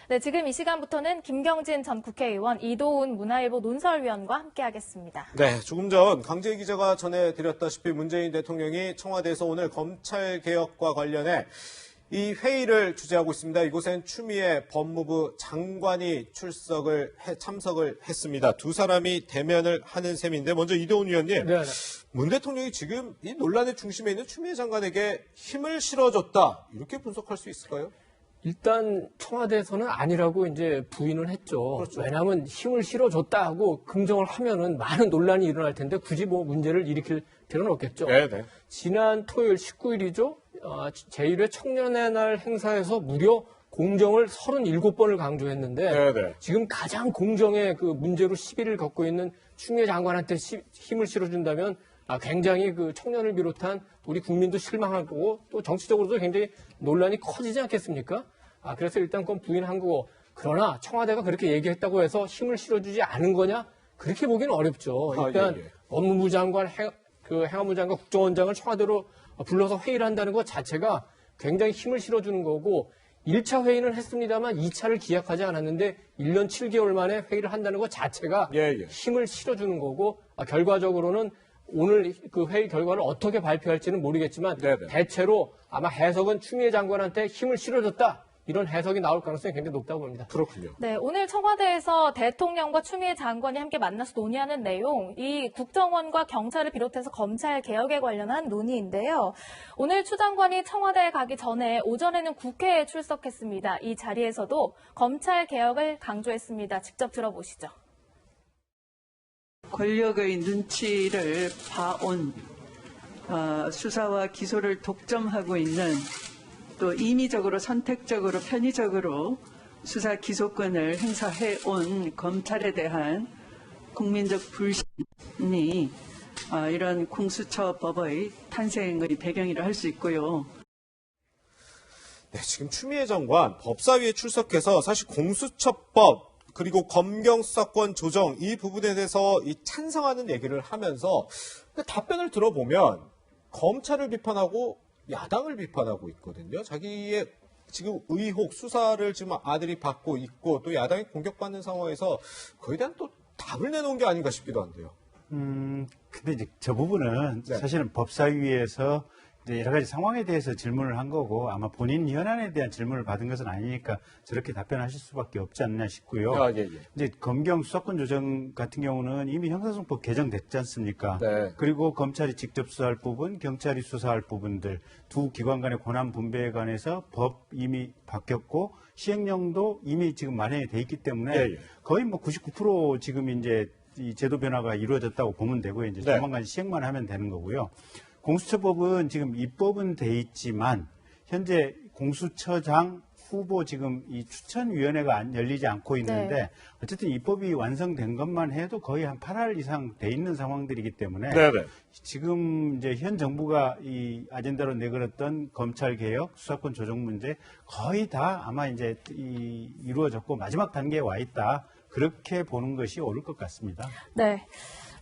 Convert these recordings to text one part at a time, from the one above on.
네, 지금 이 시간부터는 김경진 전 국회의원, 이도훈 문화일보 논설위원과 함께하겠습니다. 네, 조금 전 강재희 기자가 전해드렸다시피 문재인 대통령이 청와대에서 오늘 검찰개혁과 관련해 이 회의를 주재하고 있습니다. 이곳엔 추미애 법무부 장관이 참석을 했습니다. 두 사람이 대면을 하는 셈인데 먼저 이도훈 의원님, 네. 문 대통령이 지금 이 논란의 중심에 있는 추미애 장관에게 힘을 실어줬다 이렇게 분석할 수 있을까요? 일단 청와대에서는 아니라고 이제 부인을 했죠. 그렇죠. 왜냐하면 힘을 실어줬다 하고 긍정을 하면은 많은 논란이 일어날 텐데 굳이 뭐 문제를 일으킬 필요는 없겠죠. 네. 지난 토요일 19일이죠. 제1회 청년의 날 행사에서 무려 공정을 37번을 강조했는데 네. 지금 가장 공정의 그 문제로 시비를 겪고 있는 추미애 장관한테 힘을 실어준다면 굉장히 그 청년을 비롯한 우리 국민도 실망하고 또 정치적으로도 굉장히 논란이 커지지 않겠습니까? 그래서 일단 그건 부인한 거고, 그러나 청와대가 그렇게 얘기했다고 해서 힘을 실어주지 않은 거냐? 그렇게 보기는 어렵죠. 일단 예. 법무부 장관, 행안부 장관, 국정원장을 청와대로 불러서 회의를 한다는 것 자체가 굉장히 힘을 실어주는 거고, 1차 회의는 했습니다만 2차를 기약하지 않았는데 1년 7개월 만에 회의를 한다는 것 자체가 힘을 실어주는 거고, 결과적으로는 오늘 그 회의 결과를 어떻게 발표할지는 모르겠지만 대체로 아마 해석은 추미애 장관한테 힘을 실어줬다, 이런 해석이 나올 가능성이 굉장히 높다고 봅니다. 그렇군요. 네, 오늘 청와대에서 대통령과 추미애 장관이 함께 만나서 논의하는 내용, 이 국정원과 경찰을 비롯해서 검찰 개혁에 관련한 논의인데요. 오늘 추 장관이 청와대에 가기 전에 오전에는 국회에 출석했습니다. 이 자리에서도 검찰 개혁을 강조했습니다. 직접 들어보시죠. 권력의 눈치를 봐온 수사와 기소를 독점하고 있는, 또 임의적으로 선택적으로 편의적으로 수사 기소권을 행사해온 검찰에 대한 국민적 불신이 이런 공수처법의 탄생의 배경이라 할 수 있고요. 네, 지금 추미애 장관 법사위에 출석해서 사실 공수처법 그리고 검경 수사권 조정 이 부분에 대해서 찬성하는 얘기를 하면서 답변을 들어보면 검찰을 비판하고 야당을 비판하고 있거든요. 자기의 지금 의혹 수사를 지금 아들이 받고 있고 또 야당이 공격받는 상황에서 그에 대한 또 답을 내놓은 게 아닌가 싶기도 한데요. 근데 이제 저 부분은 네. 사실은 법사위에서 이제 여러 가지 상황에 대해서 질문을 한 거고, 아마 본인 현안에 대한 질문을 받은 것은 아니니까 저렇게 답변하실 수밖에 없지 않나 싶고요. 이제 검경 수사권 조정 같은 경우는 이미 형사소송법 개정됐지 않습니까? 네. 그리고 검찰이 직접 수사할 부분, 경찰이 수사할 부분들 두 기관 간의 권한 분배에 관해서 법 이미 바뀌었고 시행령도 이미 지금 마련이 돼 있기 때문에 거의 뭐 99% 지금 이제 이 제도 변화가 이루어졌다고 보면 되고요. 이제 조만간 시행만 하면 되는 거고요. 공수처법은 지금 입법은 돼 있지만 현재 공수처장 후보 지금 이 추천위원회가 열리지 않고 있는데 어쨌든 입법이 완성된 것만 해도 거의 한 8할 이상 돼 있는 상황들이기 때문에 지금 이제 현 정부가 이 아젠다로 내걸었던 검찰 개혁, 수사권 조정 문제 거의 다 아마 이제 이루어졌고 마지막 단계에 와 있다, 그렇게 보는 것이 옳을 것 같습니다. 네.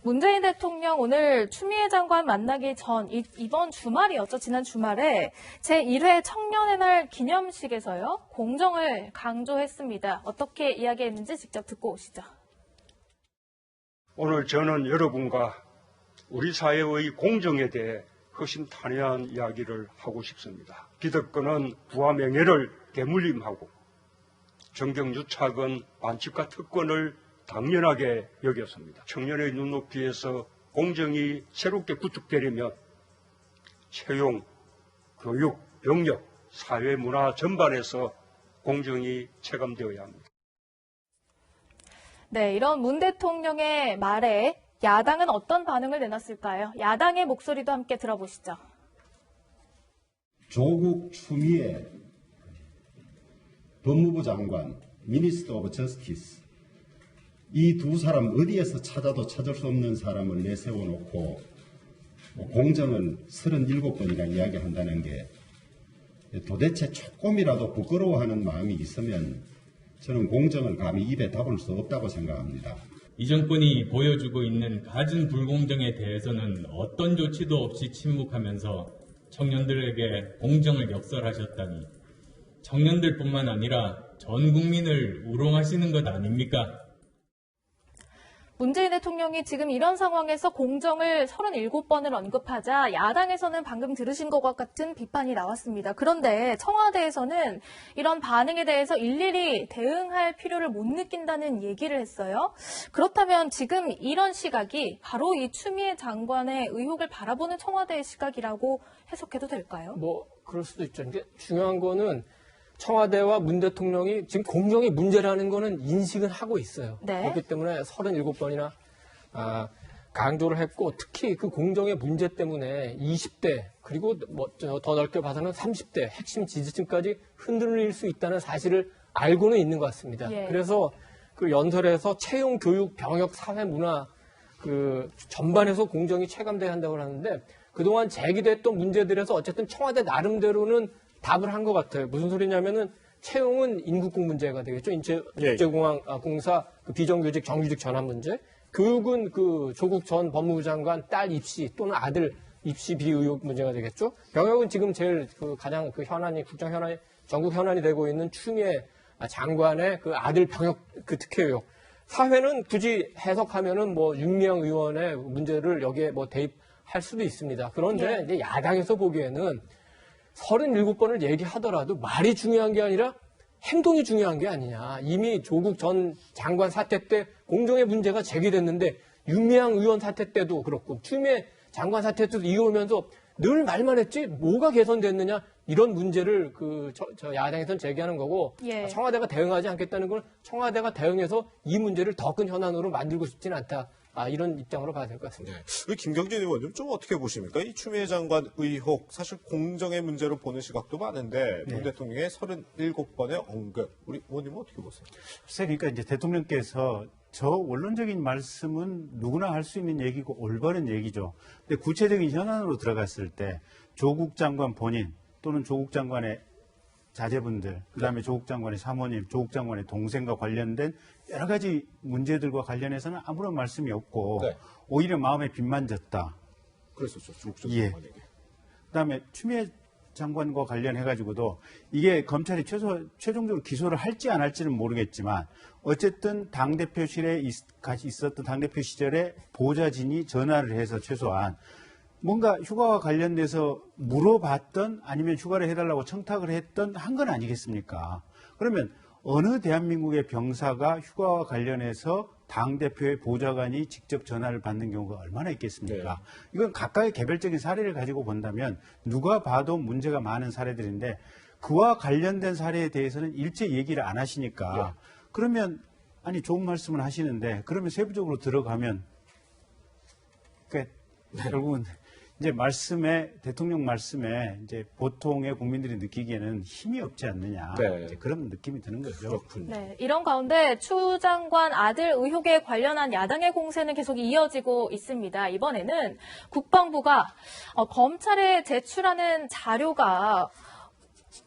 문재인 대통령 오늘 추미애 장관 만나기 전 이번 주말이었죠. 지난 주말에 제1회 청년의 날 기념식에서요, 공정을 강조했습니다. 어떻게 이야기했는지 직접 듣고 오시죠. 오늘 저는 여러분과 우리 사회의 공정에 대해 허심탄회한 이야기를 하고 싶습니다. 기득권은 부와 명예를 대물림하고 정경유착은 반칙과 특권을 당연하게 여겼습니다. 청년의 눈높이에서 공정이 새롭게 구축되려면 채용, 교육, 병력, 사회 문화 전반에서 공정이 체감되어야 합니다. 네, 이런 문 대통령의 말에 야당은 어떤 반응을 내놨을까요? 야당의 목소리도 함께 들어보시죠. 조국 추미애 법무부 장관, 미니스터 오브 저스티스, 이 두 사람 어디에서 찾아도 찾을 수 없는 사람을 내세워놓고 공정을 37번이나 이야기한다는 게 도대체 조금이라도 부끄러워하는 마음이 있으면 저는 공정을 감히 입에 담을 수 없다고 생각합니다. 이 정권이 보여주고 있는 갖은 불공정에 대해서는 어떤 조치도 없이 침묵하면서 청년들에게 공정을 역설하셨다니 청년들뿐만 아니라 전 국민을 우롱하시는 것 아닙니까? 문재인 대통령이 지금 이런 상황에서 공정을 37번을 언급하자 야당에서는 방금 들으신 것과 같은 비판이 나왔습니다. 그런데 청와대에서는 이런 반응에 대해서 일일이 대응할 필요를 못 느낀다는 얘기를 했어요. 그렇다면 지금 이런 시각이 바로 이 추미애 장관의 의혹을 바라보는 청와대의 시각이라고 해석해도 될까요? 뭐 그럴 수도 있죠. 근데 중요한 거는 청와대와 문 대통령이 지금 공정이 문제라는 거는 인식은 하고 있어요. 네. 그렇기 때문에 37번이나 강조를 했고, 특히 그 공정의 문제 때문에 20대 그리고 더 넓게 봐서는 30대 핵심 지지층까지 흔들릴 수 있다는 사실을 알고는 있는 것 같습니다. 예. 그래서 그 연설에서 채용, 교육, 병역, 사회, 문화 그 전반에서 공정이 체감돼야 한다고 하는데, 그동안 제기됐던 문제들에서 어쨌든 청와대 나름대로는 답을 한 것 같아요. 무슨 소리냐면은 채용은 인국공 문제가 되겠죠. 인천국제공항공사 그 비정규직 정규직 전환 문제. 교육은 그 조국 전 법무부 장관 딸 입시 또는 아들 입시 비의혹 문제가 되겠죠. 병역은 지금 제일 그 가장 그 현안이 국정 현안이 전국 현안이 되고 있는 추미애 장관의 그 아들 병역 그 특혜 의혹. 사회는 굳이 해석하면은 뭐 윤미향 의원의 문제를 여기에 뭐 대입할 수도 있습니다. 그런데 이제 야당에서 보기에는 37번을 얘기하더라도 말이 중요한 게 아니라 행동이 중요한 게 아니냐. 이미 조국 전 장관 사태 때 공정의 문제가 제기됐는데 윤미향 의원 사태 때도 그렇고 추미애 장관 사태 때도 이어오면서 늘 말만 했지 뭐가 개선됐느냐 이런 문제를 저 야당에서는 제기하는 거고 예. 청와대가 대응하지 않겠다는 건 청와대가 대응해서 이 문제를 더 큰 현안으로 만들고 싶지는 않다. 이런 입장으로 봐야 될 것 같습니다. 네. 김경진 의원님 좀 어떻게 보십니까? 이 추미애 장관 의혹 사실 공정의 문제로 보는 시각도 많은데 문 대통령의 37번의 언급 우리 의원님은 어떻게 보세요? 글쎄, 그러니까 이제 대통령께서 저 원론적인 말씀은 누구나 할 수 있는 얘기고 올바른 얘기죠. 근데 구체적인 현안으로 들어갔을 때 조국 장관 본인 또는 조국 장관의 자제분들, 그다음에 조국 장관의 사모님, 조국 장관의 동생과 관련된 여러 가지 문제들과 관련해서는 아무런 말씀이 없고 오히려 마음에 빚만 졌다. 그랬었죠. 조국 전 예. 장관에게. 그다음에 추미애 장관과 관련해가지고도 이게 검찰이 최종적으로 기소를 할지 안 할지는 모르겠지만 어쨌든 당대표실에 있었던 당대표 시절에 보좌진이 전화를 해서 최소한 뭔가 휴가와 관련돼서 물어봤던 아니면 휴가를 해달라고 청탁을 했던 한 건 아니겠습니까? 그러면 어느 대한민국의 병사가 휴가와 관련해서 당대표의 보좌관이 직접 전화를 받는 경우가 얼마나 있겠습니까? 이건 각각의 개별적인 사례를 가지고 본다면 누가 봐도 문제가 많은 사례들인데 그와 관련된 사례에 대해서는 일체 얘기를 안 하시니까 그러면 아니 좋은 말씀을 하시는데 그러면 세부적으로 들어가면 결국은 이제 대통령 말씀에 이제 보통의 국민들이 느끼기에는 힘이 없지 않느냐 이제 그런 느낌이 드는 거죠. 그렇군요. 네, 이런 가운데 추 장관 아들 의혹에 관련한 야당의 공세는 계속 이어지고 있습니다. 이번에는 국방부가 검찰에 제출하는 자료가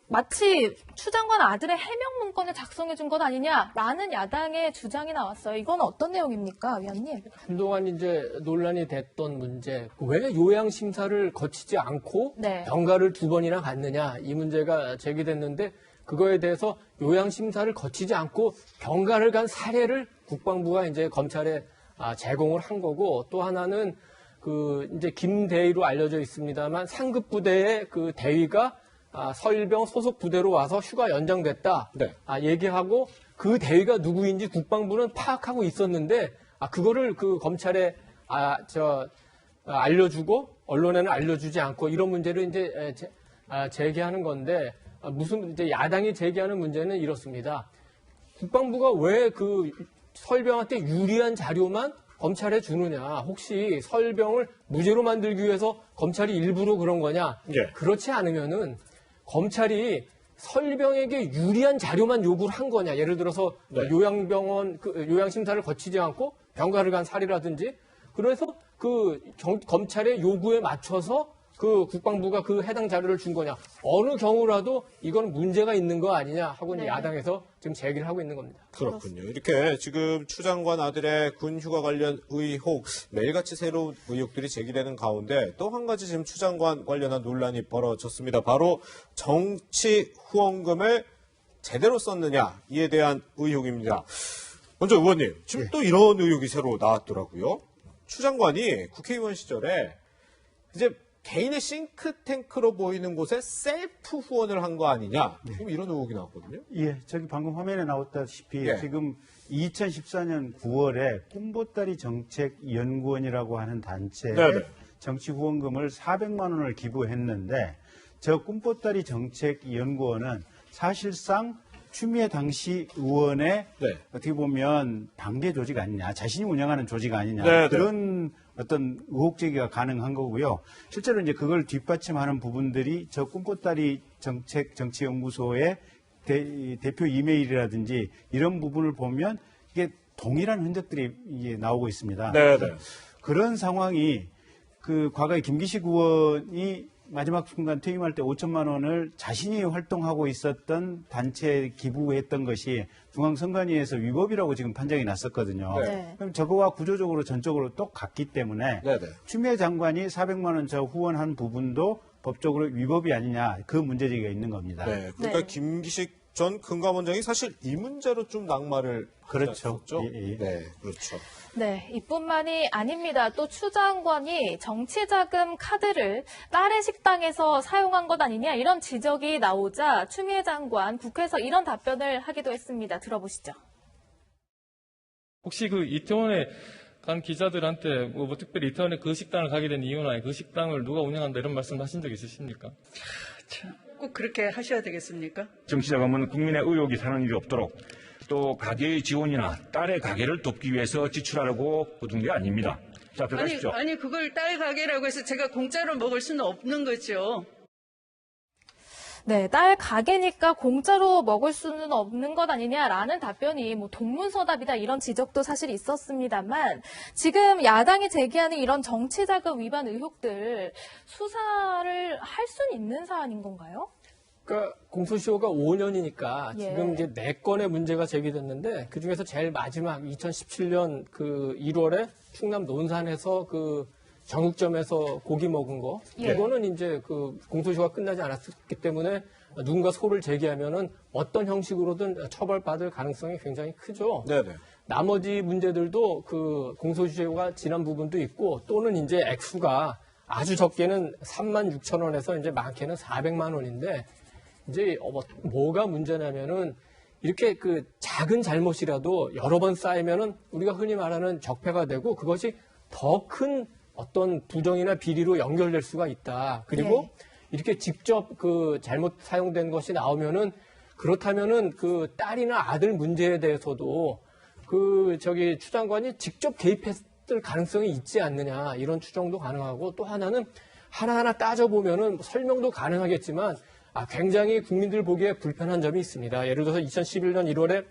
마치 추 장관 아들의 해명 문건을 작성해 준 것 아니냐라는 야당의 주장이 나왔어요. 이건 어떤 내용입니까, 위원님? 한동안 이제 논란이 됐던 문제, 왜 요양 심사를 거치지 않고 병가를 2번이나 갔느냐 이 문제가 제기됐는데 그거에 대해서 요양 심사를 거치지 않고 병가를 간 사례를 국방부가 이제 검찰에 제공을 한 거고 또 하나는 그 이제 김대위로 알려져 있습니다만 상급 부대의 그 대위가 서일병 소속 부대로 와서 휴가 연장됐다. 얘기하고 그 대위가 누구인지 국방부는 파악하고 있었는데 그거를 그 검찰에 알려주고 언론에는 알려주지 않고 이런 문제를 이제 제기하는 건데 무슨 이제 야당이 제기하는 문제는 이렇습니다. 국방부가 왜 그 서일병한테 유리한 자료만 검찰에 주느냐? 혹시 서일병을 무죄로 만들기 위해서 검찰이 일부러 그런 거냐? 그렇지 않으면은 검찰이 서일병에게 유리한 자료만 요구를 한 거냐. 예를 들어서 요양병원 요양심사를 거치지 않고 병가를 간 사례라든지 그래서 그 검찰의 요구에 맞춰서 그 국방부가 그 해당 자료를 준 거냐. 어느 경우라도 이건 문제가 있는 거 아니냐 하고 이제 야당에서 지금 제기를 하고 있는 겁니다. 그렇군요. 이렇게 지금 추 장관 아들의 군 휴가 관련 의혹, 매일같이 새로운 의혹들이 제기되는 가운데 또 한 가지 지금 추 장관 관련한 논란이 벌어졌습니다. 바로 정치 후원금을 제대로 썼느냐 이에 대한 의혹입니다. 먼저 의원님, 지금 또 이런 의혹이 새로 나왔더라고요. 추 장관이 국회의원 시절에 이제 개인의 싱크탱크로 보이는 곳에 셀프 후원을 한 거 아니냐, 지금 이런 의혹이 나왔거든요. 예, 저기 방금 화면에 나왔다시피 예. 지금 2014년 9월에 꿈보따리 정책연구원이라고 하는 단체에 네네. 정치 후원금을 400만 원을 기부했는데 저 꿈보따리 정책연구원은 사실상 추미애 당시 의원의 네. 어떻게 보면 반대 조직 아니냐, 자신이 운영하는 조직 아니냐, 네네. 그런 어떤 의혹 제기가 가능한 거고요. 실제로 이제 그걸 뒷받침하는 부분들이 저 꿈보따리 정치연구소의 대표 이메일이라든지 이런 부분을 보면 이게 동일한 흔적들이 이게 나오고 있습니다. 네네. 그런 상황이 그 과거에 김기식 의원이 마지막 순간 퇴임할 때 5천만 원을 자신이 활동하고 있었던 단체에 기부했던 것이 중앙선관위에서 위법이라고 지금 판정이 났었거든요. 네. 그럼 저거와 구조적으로 전적으로 똑같기 때문에 네네. 추미애 장관이 400만 원 저 후원한 부분도 법적으로 위법이 아니냐, 그 문제제기가 있는 겁니다. 네. 그러니까 네. 김기식 전 금감원장이 사실 이 문제로 좀 낙마를 그렇죠. 했었죠. 예, 예. 네, 그렇죠. 네, 이뿐만이 아닙니다. 또 추 장관이 정치자금 카드를 딸의 식당에서 사용한 것 아니냐 이런 지적이 나오자 추미애 장관 국회에서 이런 답변을 하기도 했습니다. 들어보시죠. 혹시 그 이태원에 간 기자들한테 뭐 특별히 이태원에 그 식당을 가게 된 이유나 그 식당을 누가 운영한다 이런 말씀 하신 적 있으십니까? 꼭 그렇게 하셔야 되겠습니까? 정치자금은 국민의 의혹이 사는 일이 없도록 또 가게의 지원이나 딸의 가게를 돕기 위해서 지출하려고 거둔 게 아닙니다. 자, 들어가십시오. 아니 그걸 딸 가게라고 해서 제가 공짜로 먹을 수는 없는 거죠. 네, 딸 가게니까 공짜로 먹을 수는 없는 것 아니냐라는 답변이 뭐 동문서답이다 이런 지적도 사실 있었습니다만 지금 야당이 제기하는 이런 정치자금 위반 의혹들 수사를 할 수는 있는 사안인 건가요? 그러니까 공소시효가 5년이니까 예. 지금 이제 4건의 문제가 제기됐는데 그 중에서 제일 마지막 2017년 그 1월에 충남 논산에서 그 정육점에서 고기 먹은 거, 예. 이거는 이제 그 공소시효가 끝나지 않았기 때문에 누군가 소를 제기하면은 어떤 형식으로든 처벌받을 가능성이 굉장히 크죠. 네네. 나머지 문제들도 그 공소시효가 지난 부분도 있고 또는 이제 액수가 아주 적게는 3만 6천 원에서 이제 많게는 400만 원인데 이제 뭐가 문제냐면은 이렇게 그 작은 잘못이라도 여러 번 쌓이면은 우리가 흔히 말하는 적폐가 되고 그것이 더 큰 어떤 부정이나 비리로 연결될 수가 있다. 그리고 네. 이렇게 직접 그 잘못 사용된 것이 나오면은 그렇다면은 그 딸이나 아들 문제에 대해서도 그 추 장관이 직접 개입했을 가능성이 있지 않느냐 이런 추정도 가능하고 또 하나는 하나하나 따져보면은 설명도 가능하겠지만 굉장히 국민들 보기에 불편한 점이 있습니다. 예를 들어서 2011년 1월에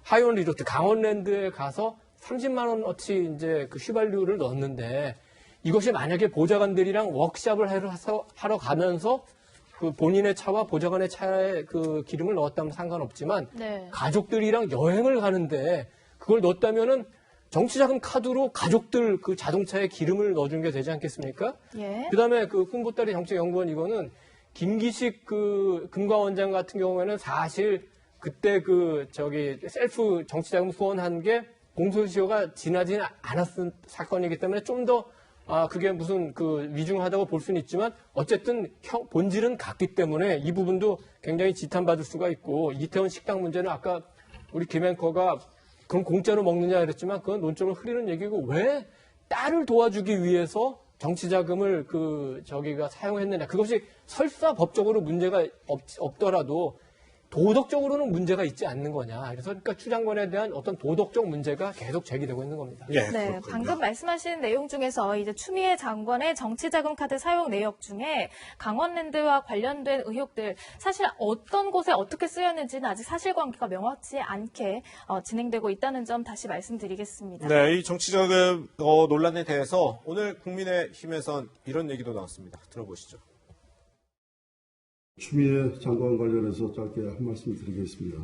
하이온 리조트 강원랜드에 가서 30만 원어치 이제 그 휘발유를 넣었는데 이것이 만약에 보좌관들이랑 워크숍을 하러 가면서 그 본인의 차와 보좌관의 차에 그 기름을 넣었다면 상관없지만 네. 가족들이랑 여행을 가는데 그걸 넣었다면은 정치자금 카드로 가족들 그 자동차에 기름을 넣어준 게 되지 않겠습니까? 예. 그다음에 그 꿈보따리 정책연구원 이거는 김기식 그 금감원장 같은 경우에는 사실 그때 셀프 정치자금 후원한 게 공소시효가 지나지 않았던 사건이기 때문에 좀 더 그게 무슨 그 위중하다고 볼 수는 있지만 어쨌든 본질은 같기 때문에 이 부분도 굉장히 지탄받을 수가 있고 이태원 식당 문제는 아까 우리 김 앵커가 그럼 공짜로 먹느냐 그랬지만 그건 논점을 흐리는 얘기고 왜 딸을 도와주기 위해서 정치자금을 저기가 사용했느냐. 그것이 설사 법적으로 문제가 없더라도 도덕적으로는 문제가 있지 않는 거냐. 그래서 그러니까 추 장관에 대한 어떤 도덕적 문제가 계속 제기되고 있는 겁니다. 예, 네, 그렇군요. 방금 말씀하신 내용 중에서 이제 추미애 장관의 정치자금 카드 사용 내역 중에 강원랜드와 관련된 의혹들 사실 어떤 곳에 어떻게 쓰였는지는 아직 사실관계가 명확치 않게 진행되고 있다는 점 다시 말씀드리겠습니다. 네, 이 정치자금 논란에 대해서 오늘 국민의힘에선 이런 얘기도 나왔습니다. 들어보시죠. 추미애 장관 관련해서 짧게 한 말씀 드리겠습니다.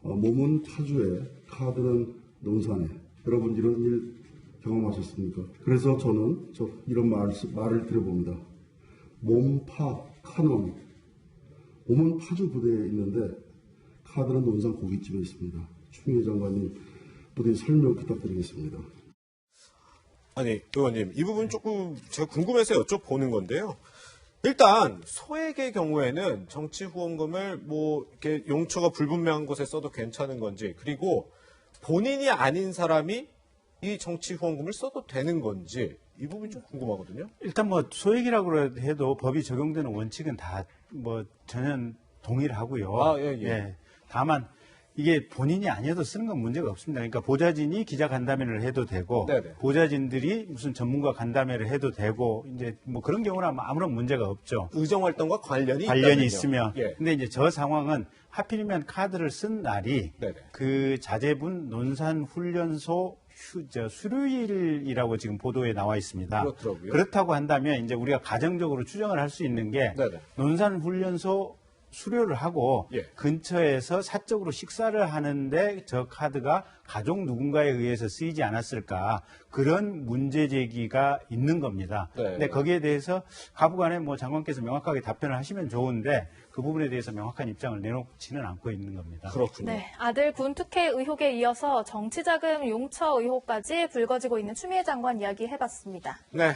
몸은 파주에, 카드는 논산에. 여러분 이런 일 경험하셨습니까? 그래서 저는 이런 말을 드려봅니다. 몸파, 카논. 몸은 파주 부대에 있는데 카드는 논산 고깃집에 있습니다. 추미애 장관님 부디 설명 부탁드리겠습니다. 아니, 의원님, 이 부분 조금 제가 궁금해서 여쭤보는 건데요. 일단 소액의 경우에는 정치 후원금을 뭐 이렇게 용처가 불분명한 곳에 써도 괜찮은 건지, 그리고 본인이 아닌 사람이 이 정치 후원금을 써도 되는 건지, 이 부분이 좀 궁금하거든요. 일단 뭐 소액이라고 해도 법이 적용되는 원칙은 다 뭐 전혀 동일하고요. 아, 예. 다만 이게 본인이 아니어도 쓰는 건 문제가 없습니다. 그러니까 보좌진이 기자 간담회를 해도 되고, 네네. 보좌진들이 무슨 전문가 간담회를 해도 되고, 이제 뭐 그런 경우는 아무런 문제가 없죠. 의정 활동과 관련이 있으면. 예. 근데 이제 저 상황은 하필이면 카드를 쓴 날이 네네. 그 자제분 논산훈련소 수료일이라고 지금 보도에 나와 있습니다. 그렇더라고요. 그렇다고 한다면 이제 우리가 가정적으로 추정을 할 수 있는 게 네네. 논산훈련소 수료를 하고 예. 근처에서 사적으로 식사를 하는데 저 카드가 가족 누군가에 의해서 쓰이지 않았을까, 그런 문제 제기가 있는 겁니다. 네. 근데 거기에 대해서 가부간에 뭐 장관께서 명확하게 답변을 하시면 좋은데 그 부분에 대해서 명확한 입장을 내놓지는 않고 있는 겁니다. 그렇군요. 네, 아들 군 특혜 의혹에 이어서 정치자금 용처 의혹까지 불거지고 있는 추미애 장관 이야기 해봤습니다. 네.